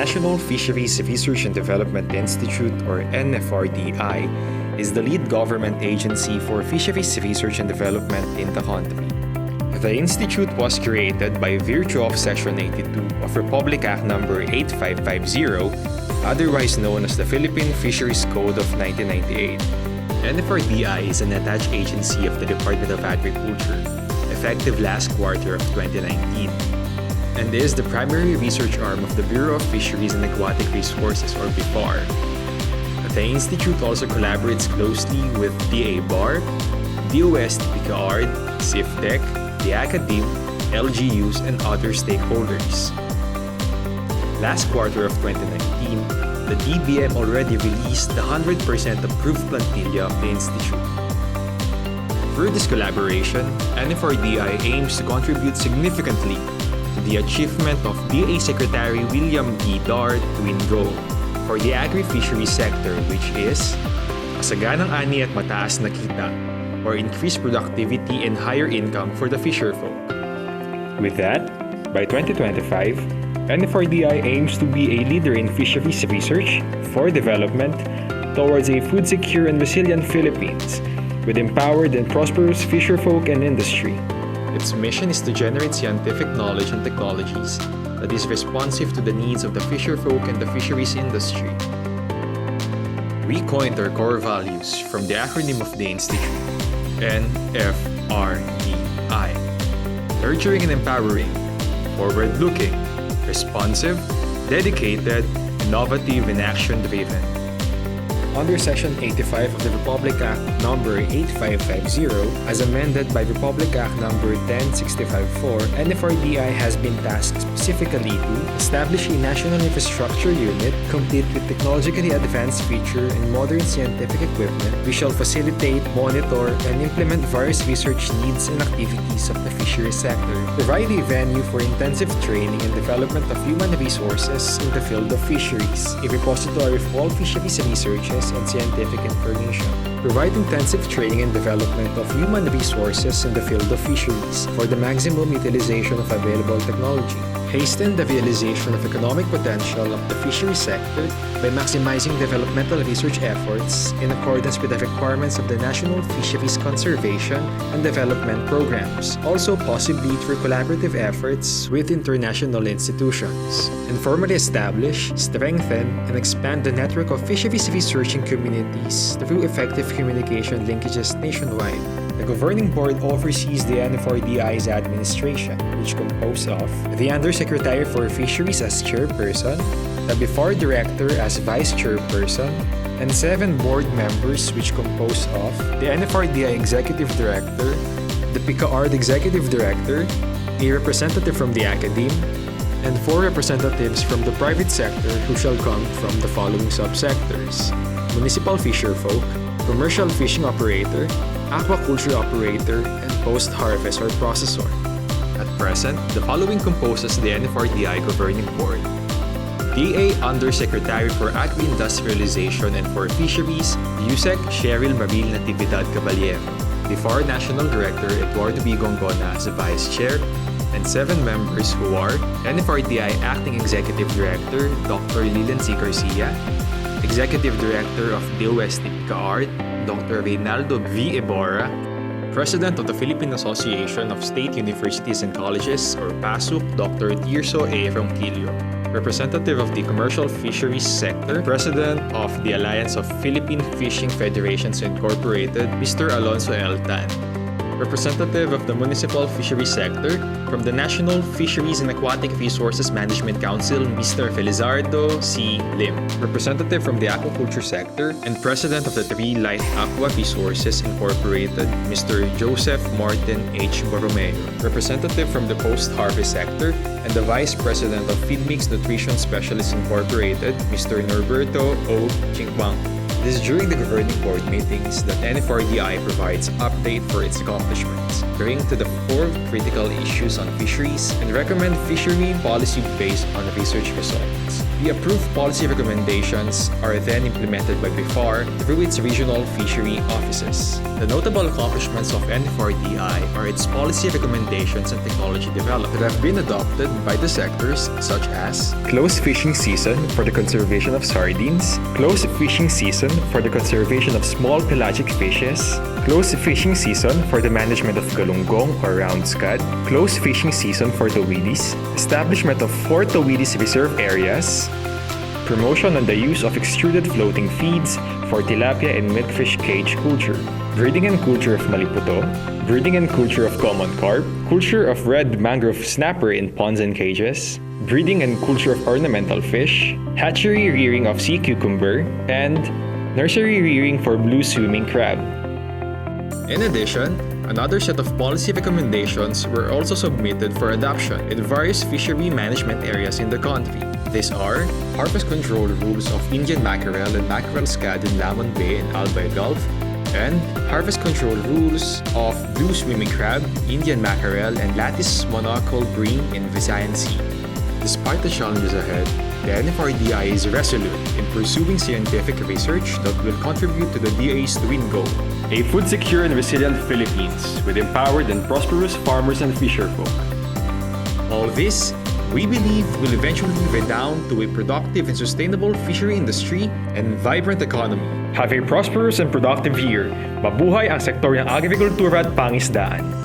National Fisheries Research and Development Institute, or NFRDI, is the lead government agency for fisheries research and development in the country. The institute was created by virtue of Section 82 of Republic Act No. 8550, otherwise known as the Philippine Fisheries Code of 1998. NFRDI is an attached agency of the Department of Agriculture, effective last quarter of 2019, and is the primary research arm of the Bureau of Fisheries and Aquatic Resources, or BIFAR. The institute also collaborates closely with DA-BAR, DOST-PICAARD, CIFDEC, the Academe, LGUs, and other stakeholders. Last quarter of 2019, the DBM already released the 100% approved plantilla of the institute. Through this collaboration, NFRDI aims to contribute significantly to the achievement of DA Secretary William D. Dart twin goal for the agri-fisheries sector, which is masaganang ani at mataas na kita, or increased productivity and higher income for the fisherfolk. With that, by 2025, NFRDI aims to be a leader in fisheries research for development towards a food-secure and resilient Philippines with empowered and prosperous fisherfolk and industry. Its mission is to generate scientific knowledge and technologies that is responsive to the needs of the fisherfolk and the fisheries industry. We coined our core values from the acronym of the institute, NFRDI, nurturing and empowering, forward-looking, responsive, dedicated, innovative, and action-driven. Under Section 85 of the Republic Act No. 8550, as amended by Republic Act No. 10654, NFRDI has been tasked specifically to establish a national infrastructure unit complete with technologically advanced feature and modern scientific equipment which shall facilitate, monitor, and implement various research needs and activities of the fisheries sector, provide a venue for intensive training and development of human resources in the field of fisheries, a repository of all fisheries researches and scientific information, provide intensive training and development of human resources in the field of fisheries for the maximum utilization of available technology, hasten the realization of economic potential of the fisheries sector by maximizing developmental research efforts in accordance with the requirements of the National Fisheries Conservation and Development Programs, also possibly through collaborative efforts with international institutions, and formally establish, strengthen, and expand the network of fisheries researching communities through effective communication linkages nationwide. The Governing Board oversees the NFRDI's administration, which composed of the Undersecretary for Fisheries as Chairperson, the BIFAR Director as Vice Chairperson, and 7 board members which compose of the NFRDI Executive Director, the PICAARD Executive Director, a representative from the Academe, and 4 representatives from the private sector who shall come from the following subsectors: municipal fisherfolk, commercial fishing operator, aquaculture operator, and post-harvest or processor. At present, the following composes the NFRDI Governing Board: DA Undersecretary for Agri-Industrialization and for Fisheries, USEC Cheryl Maril Natividad Caballero, BIFAR National Director Eduardo B. Gongona as Vice Chair, and 7 members who are NFRDI Acting Executive Director Dr. Lilian C. Garcia, Executive Director of DOST-PICAARD, Dr. Reynaldo V. Iborra, President of the Philippine Association of State Universities and Colleges, or PASUC, Dr. Tirso A. Ronquillo, Representative of the Commercial Fisheries Sector, President of the Alliance of Philippine Fishing Federations Incorporated, Mr. Alonso L. Tan, Representative of the Municipal Fisheries Sector, from the National Fisheries and Aquatic Resources Management Council, Mr. Felizardo C. Lim, Representative from the Aquaculture Sector, and President of the Three Light Aqua Resources Incorporated, Mr. Joseph Martin H. Borromeo, Representative from the Post-Harvest Sector, and the Vice President of Feedmix Nutrition Specialists Incorporated, Mr. Norberto O. Chinquang. It is during the Governing Board meetings that NFRDI provides update for its accomplishments, bring to the fore critical issues on fisheries, and recommend fishery policy based on research results. The approved policy recommendations are then implemented by BIFAR through its regional fishery offices. The notable accomplishments of NFRDI are its policy recommendations and technology development that have been adopted by the sectors such as closed fishing season for the conservation of sardines, closed fishing season for the conservation of small pelagic fishes, closed fishing season for the management of galunggong or round scad, closed fishing season for tawidis, establishment of 4 tawidis reserve areas, promotion on the use of extruded floating feeds for tilapia and milkfish cage culture, breeding and culture of maliputo, breeding and culture of common carp, culture of red mangrove snapper in ponds and cages, breeding and culture of ornamental fish, hatchery rearing of sea cucumber, and nursery rearing for blue swimming crab. In addition, another set of policy recommendations were also submitted for adoption in various fishery management areas in the country. These are harvest control rules of Indian mackerel and mackerel scad in Lamon Bay and Albay Gulf, and harvest control rules of blue swimming crab, Indian mackerel, and lattice monocle bream in Visayan Sea. Despite the challenges ahead, the NFRDI is resolute in pursuing scientific research that will contribute to the DA's twin goal: a food secure and resilient Philippines with empowered and prosperous farmers and fisherfolk. All this, we believe, will eventually redound to a productive and sustainable fishery industry and vibrant economy. Have a prosperous and productive year. Mabuhay ang sektor ng agrikultura at pangisdaan.